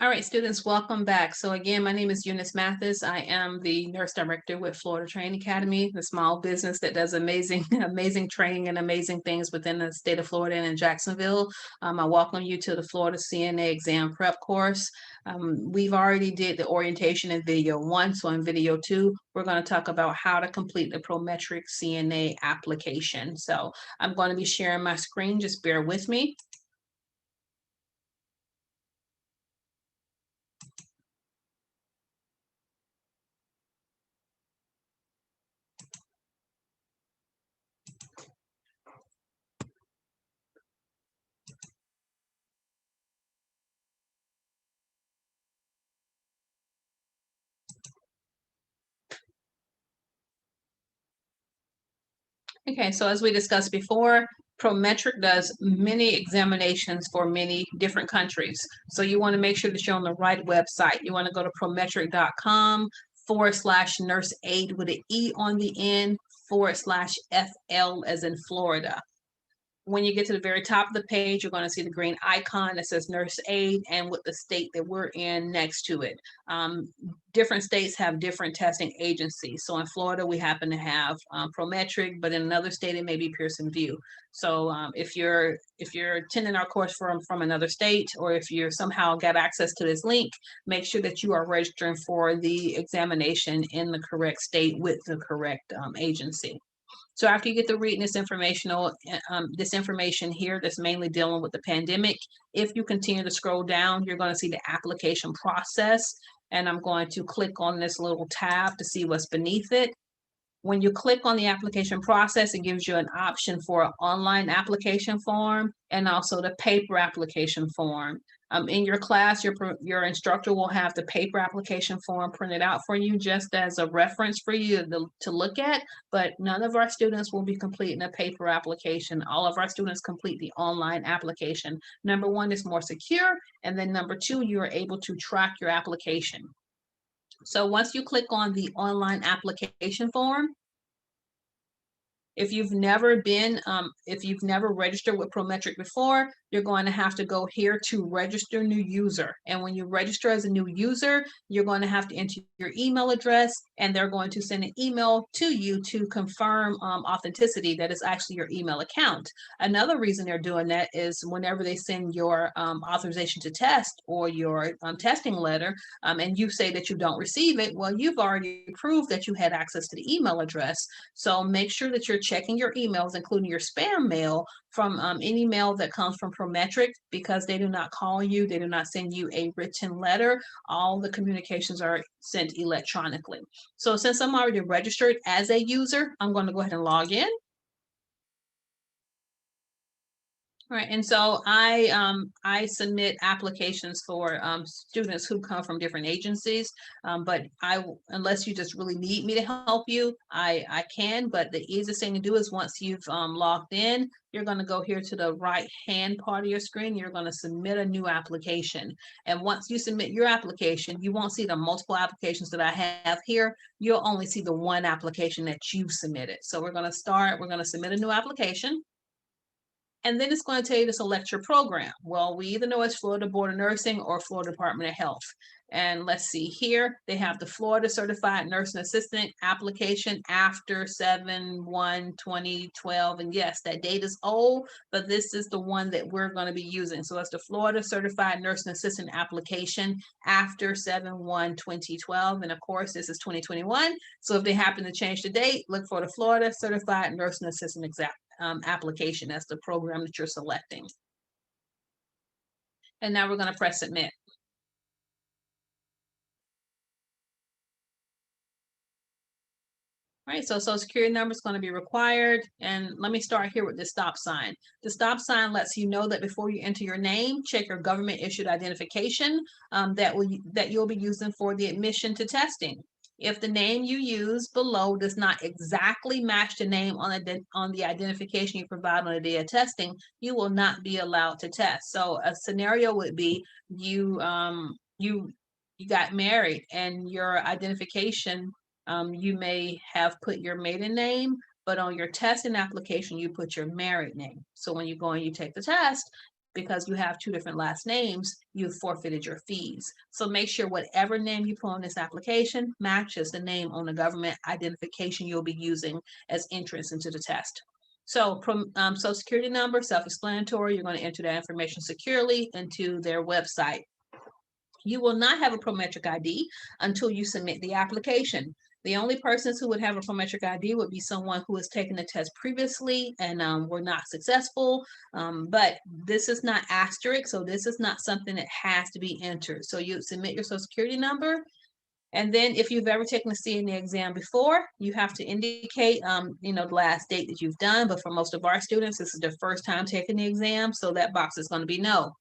All right, students, welcome back. So again, my name is Eunice Mathis. I am the nurse director with Florida Training Academy, the small business that does amazing, amazing training and amazing things within the state of Florida and in Jacksonville. I welcome you to the Florida CNA exam prep course. We've already did the orientation in video 1, so in video 2, we're going to talk about how to complete the Prometric CNA application. So I'm going to be sharing my screen, just bear with me. Okay, so as we discussed before, Prometric does many examinations for many different countries. So you want to make sure that you're on the right website. You want to go to prometric.com/nurse aide with an E on the end /FL as in Florida. When you get to the very top of the page, you're going to see the green icon that says Nurse Aide and with the state that we're in next to it. Different states have different testing agencies. So in Florida, we happen to have Prometric, but in another state, it may be Pearson VUE. So if you're attending our course from another state, or if you're somehow got access to this link, make sure that you are registering for the examination in the correct state with the correct agency. So after you get to reading this information here that's mainly dealing with the pandemic, if you continue to scroll down, you're going to see the application process. And I'm going to click on this little tab to see what's beneath it. When you click on the application process, it gives you an option for an online application form and also the paper application form. In your class, your instructor will have the paper application form printed out for you just as a reference for you to look at, but none of our students will be completing a paper application. All of our students complete the online application. Number one, is more secure, and then number two, you are able to track your application. So once you click on the online application form, if you've never registered with Prometric before, you're going to have to go here to register new user. And when you register as a new user, you're going to have to enter your email address, and they're going to send an email to you to confirm authenticity that is actually your email account. Another reason they're doing that is whenever they send your authorization to test or your testing letter, and you say that you don't receive it, well, you've already proved that you had access to the email address. So make sure that you're checking your emails, including your spam mail, from any mail that comes from Prometric, because they do not call you, they do not send you a written letter. All the communications are sent electronically. So since I'm already registered as a user, I'm going to go ahead and log in. All right, and so I submit applications for students who come from different agencies, but unless you just really need me to help you, I can. But the easiest thing to do is once you've logged in, you're going to go here to the right hand part of your screen. You're going to submit a new application, and once you submit your application, you won't see the multiple applications that I have here. You'll only see the one application that you've submitted. So we're going to submit a new application. And then it's going to tell you to select your program. Well, we either know it's Florida Board of Nursing or Florida Department of Health. And let's see here, they have the Florida Certified Nurse Assistant application after 7/1/2012. And yes, that date is old, but this is the one that we're going to be using. So it's the Florida Certified Nurse Assistant application after 7/1/2012. And of course, this is 2021. So if they happen to change the date, look for the Florida Certified Nurse Assistant application as the program that you're selecting. And now we're going to press submit. All right, so Social Security number is going to be required. And let me start here with the stop sign. The stop sign lets you know that before you enter your name, check your government issued identification that you'll be using for the admission to testing. If the name you use below does not exactly match the name on the identification you provide on the day of testing, you will not be allowed to test. So a scenario would be you got married and your identification, you may have put your maiden name, but on your testing application, you put your married name. So when you go and you take the test, because you have two different last names, you've forfeited your fees. So make sure whatever name you put on this application matches the name on the government identification you'll be using as entrance into the test. So Social Security number, self-explanatory, you're going to enter that information securely into their website. You will not have a Prometric ID until you submit the application. The only persons who would have a Prometric ID would be someone who has taken the test previously and were not successful. But this is not asterisk, so this is not something that has to be entered. So you submit your Social Security number, and then if you've ever taken a CNA exam before, you have to indicate, the last date that you've done. But for most of our students, this is their first time taking the exam, so that box is going to be no.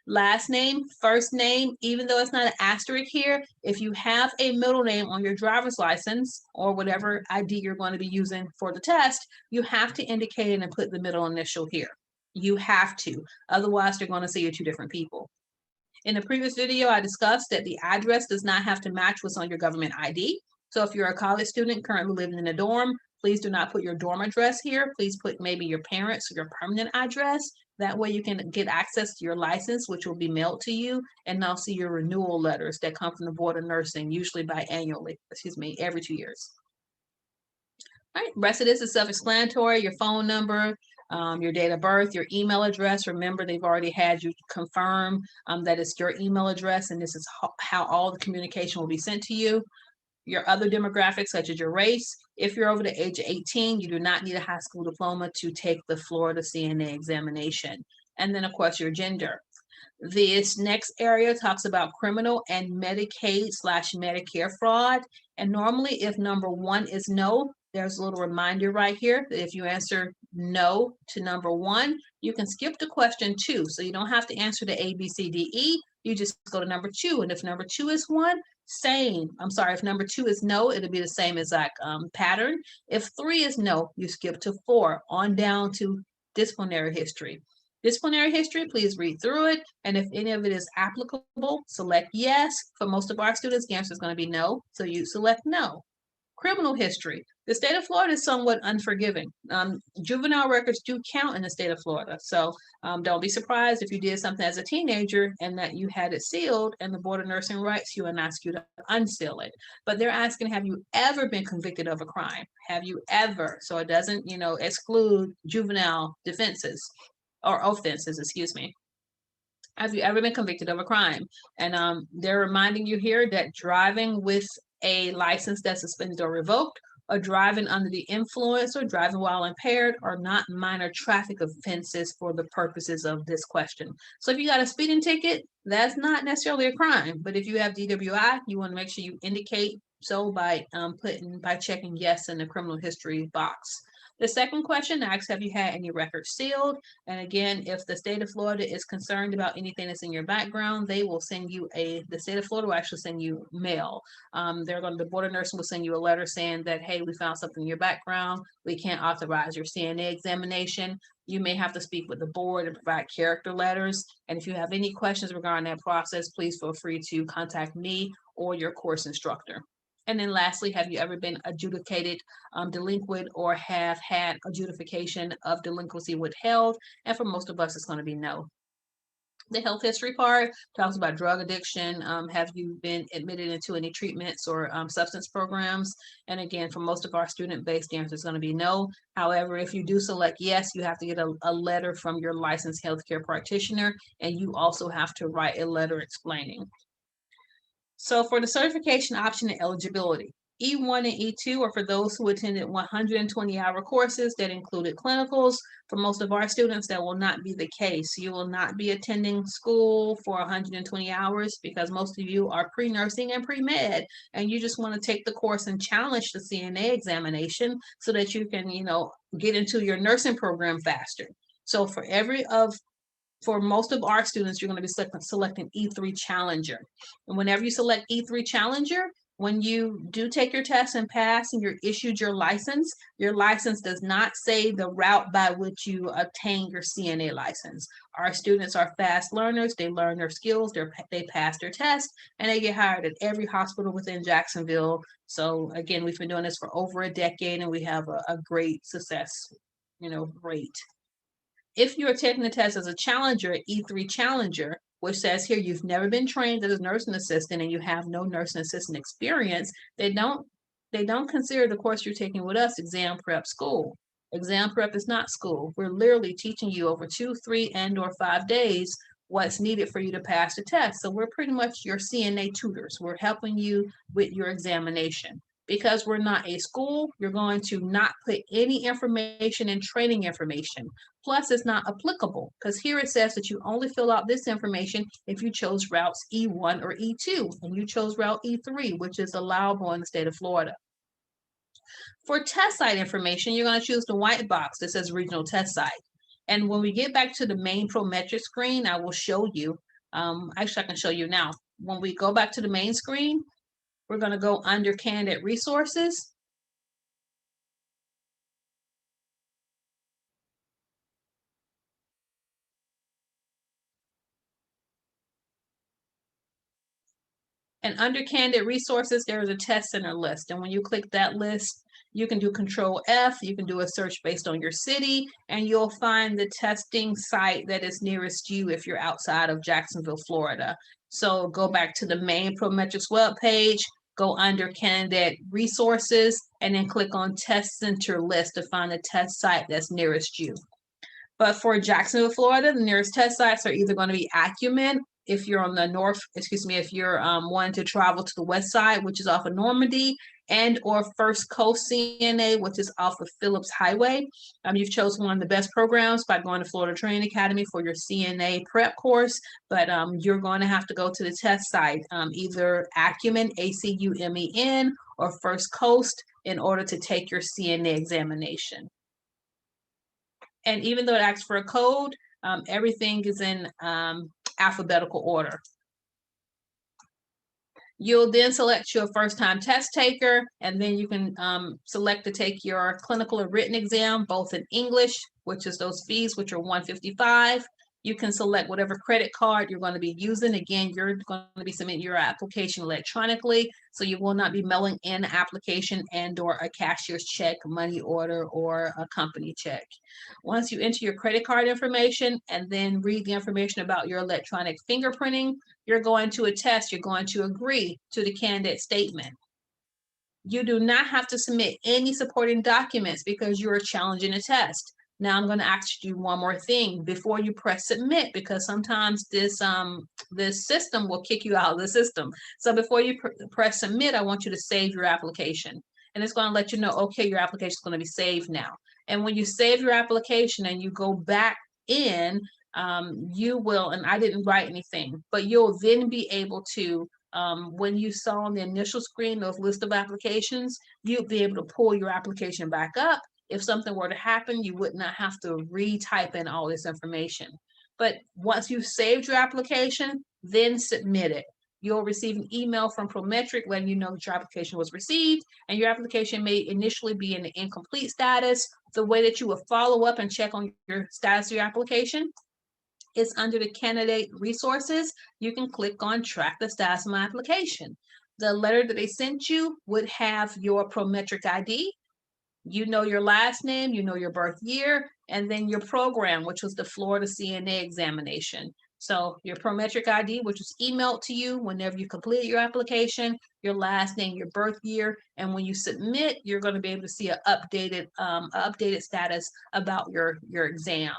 Last name, first name, even though it's not an asterisk here, if you have a middle name on your driver's license or whatever ID you're going to be using for the test, you have to indicate it and put the middle initial here. You have to. Otherwise, they're going to say you're two different people. In the previous video, I discussed that the address does not have to match what's on your government ID. So if you're a college student currently living in a dorm, please do not put your dorm address here. Please put maybe your parents' or your permanent address. That way you can get access to your license, which will be mailed to you, and also your renewal letters that come from the Board of Nursing, usually every 2 years. All right, rest of this is self-explanatory, your phone number, your date of birth, your email address. Remember, they've already had you confirm that it's your email address, and this is how all the communication will be sent to you. Your other demographics, such as your race. If you're over the age of 18, you do not need a high school diploma to take the Florida CNA examination. And then, of course, your gender. This next area talks about criminal and Medicaid/Medicare fraud. And normally, if number one is no, there's a little reminder right here that if you answer no to number one, you can skip to question 2. So you don't have to answer the A, B, C, D, E. You just go to number 2. And if number 2 is one, if number 2 is no, it'll be the same exact pattern. If 3 is no, you skip to 4 on down to disciplinary history. Disciplinary history, please read through it. And if any of it is applicable, select yes. For most of our students, the answer is going to be no. So you select no. Criminal history. The state of Florida is somewhat unforgiving. Juvenile records do count in the state of Florida. So don't be surprised if you did something as a teenager and that you had it sealed and the Board of Nursing writes you and asks you to unseal it. But they're asking, have you ever been convicted of a crime? Have you ever? So it doesn't, exclude juvenile offenses, excuse me. Have you ever been convicted of a crime? And they're reminding you here that driving with a license that's suspended or revoked, or driving under the influence, or driving while impaired are not minor traffic offenses for the purposes of this question. So if you got a speeding ticket, that's not necessarily a crime. But if you have DWI, you want to make sure you indicate so by checking yes in the criminal history box. The second question asks, have you had any records sealed? And again, if the state of Florida is concerned about anything that's in your background, they will send you the state of Florida will actually send you mail. The Board of Nursing will send you a letter saying that, hey, we found something in your background. We can't authorize your CNA examination. You may have to speak with the board and provide character letters. And if you have any questions regarding that process, please feel free to contact me or your course instructor. And then lastly, have you ever been adjudicated delinquent or have had adjudication of delinquency withheld? And for most of us, it's going to be no. The health history part talks about drug addiction. Have you been admitted into any treatments or substance programs? And again, for most of our student base, the answer is going to be no. However, if you do select yes, you have to get a letter from your licensed healthcare practitioner, and you also have to write a letter explaining. So for the certification option and eligibility, E1 and E2 are for those who attended 120-hour courses that included clinicals. For most of our students, that will not be the case. You will not be attending school for 120 hours because most of you are pre-nursing and pre-med, and you just want to take the course and challenge the CNA examination so that you can, get into your nursing program faster. So for most of our students, you're going to be selecting E3 Challenger. And whenever you select E3 Challenger, when you do take your test and pass and you're issued your license does not say the route by which you obtain your CNA license. Our students are fast learners. They learn their skills, they pass their test, and they get hired at every hospital within Jacksonville. So again, we've been doing this for over a decade, and we have a great success, rate. If you're taking the test as a challenger, E3 challenger, which says here you've never been trained as a nursing assistant and you have no nursing assistant experience, they don't consider the course you're taking with us exam prep school. Exam prep is not school. We're literally teaching you over 2, 3, and/or 5 days what's needed for you to pass the test. So we're pretty much your CNA tutors. We're helping you with your examination. Because we're not a school, you're going to not put any information in training information. Plus, it's not applicable because here it says that you only fill out this information if you chose routes E1 or E2, and you chose route E3, which is allowable in the state of Florida. For test site information, you're going to choose the white box that says regional test site. And when we get back to the main Prometric screen, I will show you. Actually, I can show you now. When we go back to the main screen, we're going to go under candidate resources. And under candidate resources, there is a test center list. And when you click that list, you can do Control F, you can do a search based on your city, and you'll find the testing site that is nearest you if you're outside of Jacksonville, Florida. So go back to the main Prometrics webpage, go under candidate resources, and then click on test center list to find the test site that's nearest you. But for Jacksonville, Florida, the nearest test sites are either going to be Acumen if you're on the north, if you're wanting to travel to the west side, which is off of Normandy, and or First Coast CNA, which is off of Phillips Highway. You've chosen one of the best programs by going to Florida Training Academy for your CNA prep course, but you're going to have to go to the test site, either Acumen, ACUMEN, or First Coast in order to take your CNA examination. And even though it asks for a code, everything is in alphabetical order. You'll then select your first-time test taker, and then you can select to take your clinical or written exam, both in English, which is those fees, which are $155. You can select whatever credit card you're going to be using. Again, you're going to be submitting your application electronically, so you will not be mailing in an application and or a cashier's check, money order, or a company check. Once you enter your credit card information and then read the information about your electronic fingerprinting, you're going to attest, you're going to agree to the candidate statement. You do not have to submit any supporting documents because you're challenging a test. Now I'm going to ask you one more thing before you press submit, because sometimes this system will kick you out of the system. So before you press submit, I want you to save your application. And it's going to let you know, okay, your application is going to be saved now. And when you save your application and you go back in, you will, and I didn't write anything, but you'll then be able to, when you saw on the initial screen those list of applications, you'll be able to pull your application back up. If something were to happen, you would not have to retype in all this information. But once you've saved your application, then submit it. You'll receive an email from Prometric letting you know that your application was received, and your application may initially be in the incomplete status. The way that you will follow up and check on your status of your application is under the candidate resources. You can click on track the status of my application. The letter that they sent you would have your Prometric ID. You know your last name, you know your birth year, and then your program, which was the Florida CNA examination. So your Prometric ID, which was emailed to you whenever you completed your application, your last name, your birth year, and when you submit, you're going to be able to see an updated status about your exam.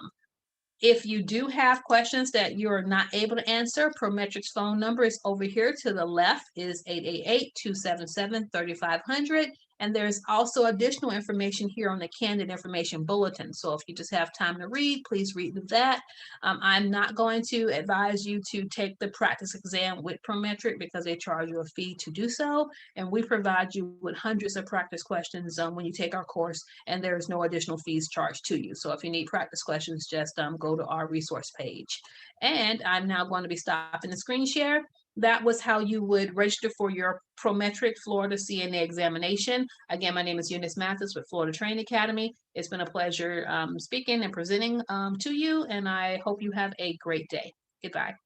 If you do have questions that you're not able to answer, Prometric's phone number is over here to the left, is 888-277-3500. And there's also additional information here on the candidate information bulletin. So if you just have time to read, please read that. I'm not going to advise you to take the practice exam with Prometric because they charge you a fee to do so. And we provide you with hundreds of practice questions when you take our course, and there's no additional fees charged to you. So if you need practice questions, just go to our resource page. And I'm now going to be stopping the screen share. That was how you would register for your Prometric Florida CNA examination. Again, my name is Eunice Mathis with Florida Training Academy. It's been a pleasure speaking and presenting to you, and I hope you have a great day. Goodbye.